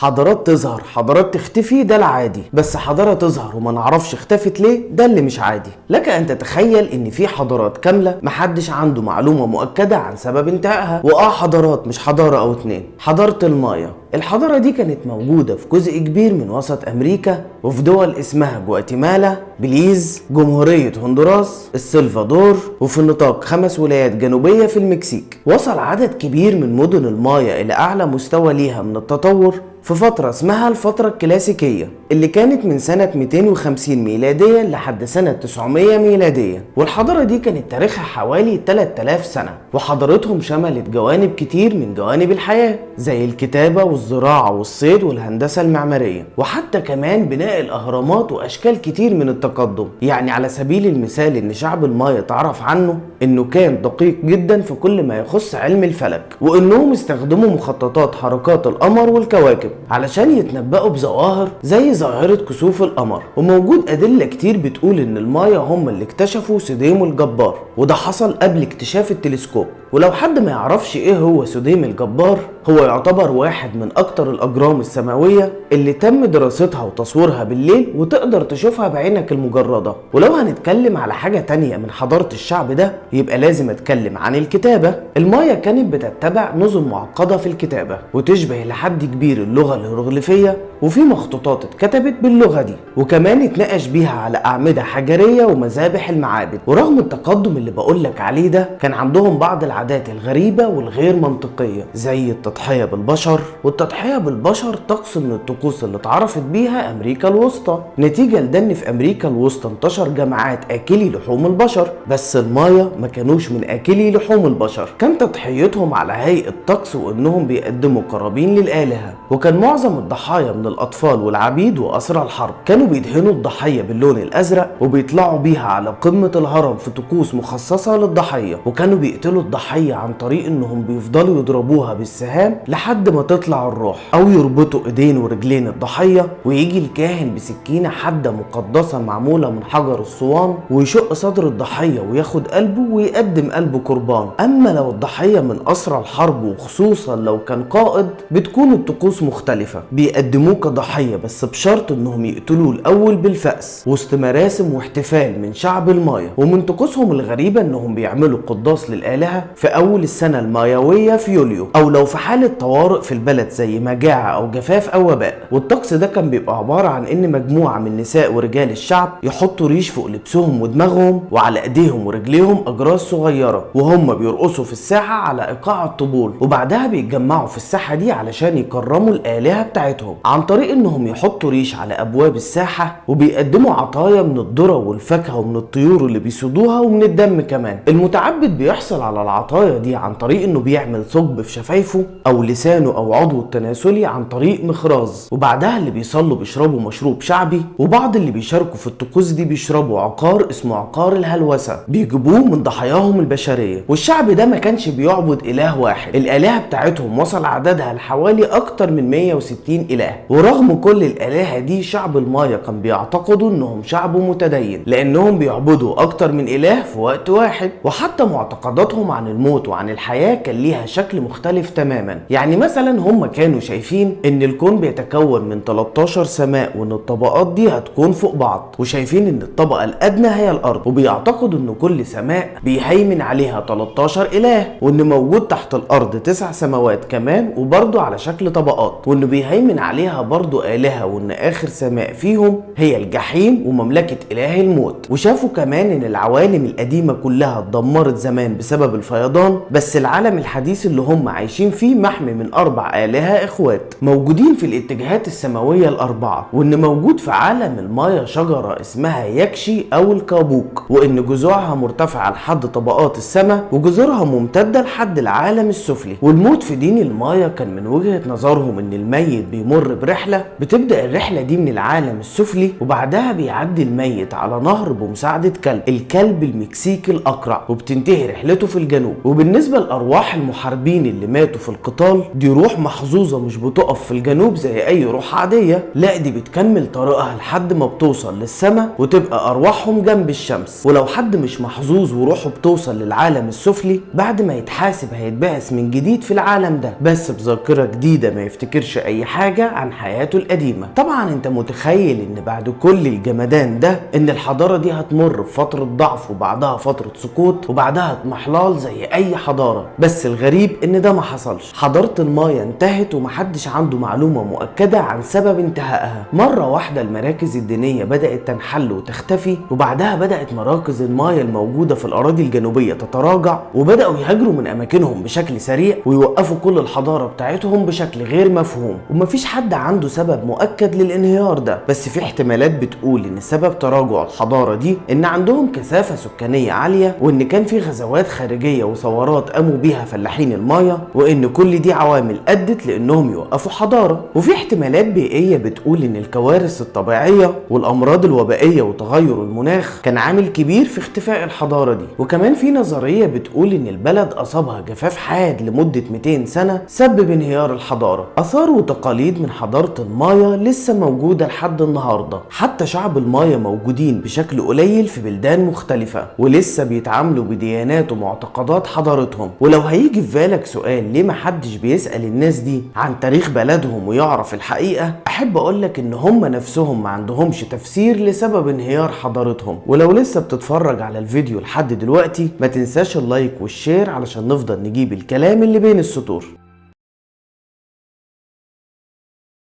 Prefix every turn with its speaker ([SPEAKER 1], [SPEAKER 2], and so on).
[SPEAKER 1] حضارات تظهر حضارات تختفي، ده العادي، بس حضارة تظهر وما نعرفش اختفت ليه، ده اللي مش عادي. لك ان تتخيل ان في حضارات كاملة محدش عنده معلومة مؤكدة عن سبب انتهائها. حضارات مش حضارة او اتنين. حضارة المايا، الحضارة دي كانت موجودة في جزء كبير من وسط أمريكا وفي دول اسمها جواتيمالا، بليز، جمهورية هندوراس، السلفادور، وفي نطاق 5 ولايات جنوبية في المكسيك. وصل عدد كبير من مدن المايا إلى أعلى مستوى ليها من التطور في فترة اسمها الفترة الكلاسيكية، اللي كانت من سنة 250 ميلادية لحد سنة 900 ميلادية. والحضارة دي كانت تاريخها حوالي 3000 سنة، وحضارتهم شملت جوانب كتير من جوانب الحياة زي الكتابة والزراعة والصيد والهندسة المعمارية، وحتى كمان بناء الأهرامات وأشكال كتير من التقدم. يعني على سبيل المثال إن شعب المايا تعرف عنه إنه كان دقيق جدا في كل ما يخص علم الفلك، وإنهم استخدموا مخططات حركات القمر والكواكب علشان يتنبأوا بظواهر زي ظاهرة كسوف القمر. وموجود أدلة كتير بتقول إن المايا هم اللي اكتشفوا سوديم الجبار، وده حصل قبل اكتشاف التلسكوب. ولو حد ما يعرفش ايه هو سوديم الجبار، هو يعتبر واحد من اكتر الاجرام السماوية اللي تم دراستها وتصويرها بالليل وتقدر تشوفها بعينك المجردة. ولو هنتكلم على حاجة تانية من حضارة الشعب ده، يبقى لازم اتكلم عن الكتابة. المايا كانت بتتبع نظم معقدة في الكتابة وتشبه لحد كبير اللغة الهيروغليفية، وفي مخطوطات اتكتبت باللغة دي، وكمان اتناقش بيها على أعمدة حجرية ومذابح المعابد. ورغم التقدم اللي بقولك عليه ده، كان عندهم بعض العادات الغريبة والغير منطقية زي التضحية بالبشر. والتضحية بالبشر طقس من الطقوس اللي اتعرفت بيها أمريكا الوسطى، نتيجة لدن في أمريكا الوسطى انتشر جماعات آكلي لحوم البشر. بس المايا ما كانوش من آكلي لحوم البشر، كان تضحيتهم على هيئة طقس وإنهم بيقدموا قرابين للآلهة. وكان معظم الضحايا من الأطفال والعبيد وأسرى الحرب. كانوا بيدهنوا الضحية باللون الأزرق وبيطلعوا بيها على قمة الهرم في طقوس مخصصة للضحية، وكانوا بيقتلوا الضحية عن طريق إنهم بيفضلوا يضربوها بالسهام لحد ما تطلع الروح، أو يربطوا إيدين ورجلين الضحية ويجي الكاهن بسكينة حادة مقدسة معمولة من حجر الصوان ويشق صدر الضحية وياخد قلبه ويقدم قلبه قربان. أما لو الضحية من أسرى الحرب وخصوصا لو كان قائد، بتكون الطقوس مختلفة، بيقدموه كضحية بس بشرط انهم يقتلوه الاول بالفأس، وسط مراسم واحتفال من شعب المايا. ومن طقوسهم الغريبة انهم بيعملوا قداس للآلهة في اول السنة المايوية في يوليو، او لو في حالة طوارئ في البلد زي مجاعة او جفاف او وباء. والطقس ده كان بيبقى عبارة عن ان مجموعة من نساء ورجال الشعب يحطوا ريش فوق لبسهم ودماغهم، وعلى ايديهم ورجليهم اجراس صغيرة، وهم بيرقصوا في الساحة على ايقاع الطبول. وبعدها بيتجمعوا في الساحة دي علشان يكرموا الآلهة بتاعتهم عن طريق انهم يحطوا ريش على ابواب الساحة، وبيقدموا عطايا من الذرة والفاكهة ومن الطيور اللي بيصيدوها ومن الدم كمان. المتعبد بيحصل على العطايا دي عن طريق انه بيعمل ثقب في شفايفه او لسانه او عضوه التناسلي عن طريق مخراز. وبعدها اللي بيصلوا بيشربوا مشروب شعبي، وبعض اللي بيشاركوا في الطقوس دي بيشربوا عقار اسمه عقار الهلوسة بيجيبوه من ضحاياهم البشرية. والشعب ده ما كانش بيعبد اله واحد، الالهة بتاعتهم وصل عددها لحوالي اكتر من 160 اله. ورغم كل الآلهة دي، شعب المايا كان بيعتقدوا انهم شعب متدين لانهم بيعبدوا اكتر من اله في وقت واحد. وحتى معتقداتهم عن الموت وعن الحياة كان ليها شكل مختلف تماما. يعني مثلا هم كانوا شايفين ان الكون بيتكون من 13 سماء، وان الطبقات دي هتكون فوق بعض، وشايفين ان الطبقة الادنى هي الارض. وبيعتقدوا ان كل سماء بيهيمن عليها 13 اله، وان موجود تحت الارض 9 سماوات كمان وبرضه على شكل طبقات، وانه بيهيمن عليها برضه آلهة، وان اخر سماء فيهم هي الجحيم ومملكة اله الموت. وشافوا كمان ان العوالم القديمة كلها اتدمرت زمان بسبب الفيضان، بس العالم الحديث اللي هم عايشين فيه محمي من 4 آلهة اخوات موجودين في الاتجاهات السماوية الاربعة، وان موجود في عالم المايا شجرة اسمها يكشي او الكابوك، وان جذوعها مرتفعة لحد طبقات السماء وجذورها ممتدة لحد العالم السفلي. والموت في دين المايا كان من وجهة نظرهم ان الميت بيمر برحلة، بتبدأ الرحلة دي من العالم السفلي، وبعدها بيعدي الميت على نهر بمساعدة الكلب المكسيكي الأقرع، وبتنتهي رحلته في الجنوب. وبالنسبة لأرواح المحاربين اللي ماتوا في القتال القتال دي روح محظوظة مش بتقف في الجنوب زي اي روح عادية، لا دي بتكمل طريقها لحد ما بتوصل للسماء وتبقى ارواحهم جنب الشمس. ولو حد مش محظوظ وروحه بتوصل للعالم السفلي، بعد ما يتحاسب هيتبعث من جديد في العالم ده بس بذاكرة جديدة، ما يفتكرش اي حاجة عن حياته القديمة. طبعا انت متخيل ان بعد كل الجمدان ده ان الحضارة دي هتمر بفترة ضعف وبعدها فترة سقوط وبعدها اضمحلال زي اي حضارة. بس الغريب ان ده ما حصلش. حضارة المايا انتهت ومحدش عنده معلومة مؤكدة عن سبب انتهائها. مرة واحدة المراكز الدينية بدأت تنحل وتختفي، وبعدها بدأت مراكز المايا الموجودة في الأراضي الجنوبية تتراجع، وبدأوا يهاجروا من أماكنهم بشكل سريع ويوقفوا كل الحضارة بتاعتهم بشكل غير مفهوم. ومفيش حد عنده سبب مؤكد للانهيار ده، بس في احتمالات بتقول ان سبب تراجع الحضارة دي ان عندهم كثافة سكانية عالية، وان كان في غزوات خارجية وثورات قاموا بيها فلاحين المايا، وان كل دي عوامل ادت لانهم يوقفوا حضارة. وفي احتمالات بيئية بتقول ان الكوارث الطبيعية والامراض الوبائية وتغير المناخ كان عامل كبير في اختفاء الحضارة دي. وكمان في نظرية بتقول ان البلد اصابها جفاف حاد لمدة 200 سنة سبب انهيار الحضارة. اثار وتقاليد من حضارة المايا لسه موجودة لحد النهاردة، حتى شعب المايا موجودين بشكل قليل في بلدان مختلفة ولسه بيتعاملوا بديانات ومعتقدات حضارتهم. ولو هيجي في بالك سؤال ليه محدش بيسأل الناس دي عن تاريخ بلدهم ويعرف الحقيقة، احب اقولك ان هم نفسهم ما عندهمش تفسير لسبب انهيار حضارتهم. ولو لسه بتتفرج على الفيديو لحد دلوقتي ما تنساش اللايك والشير علشان نفضل نجيب الكلام اللي بين السطور.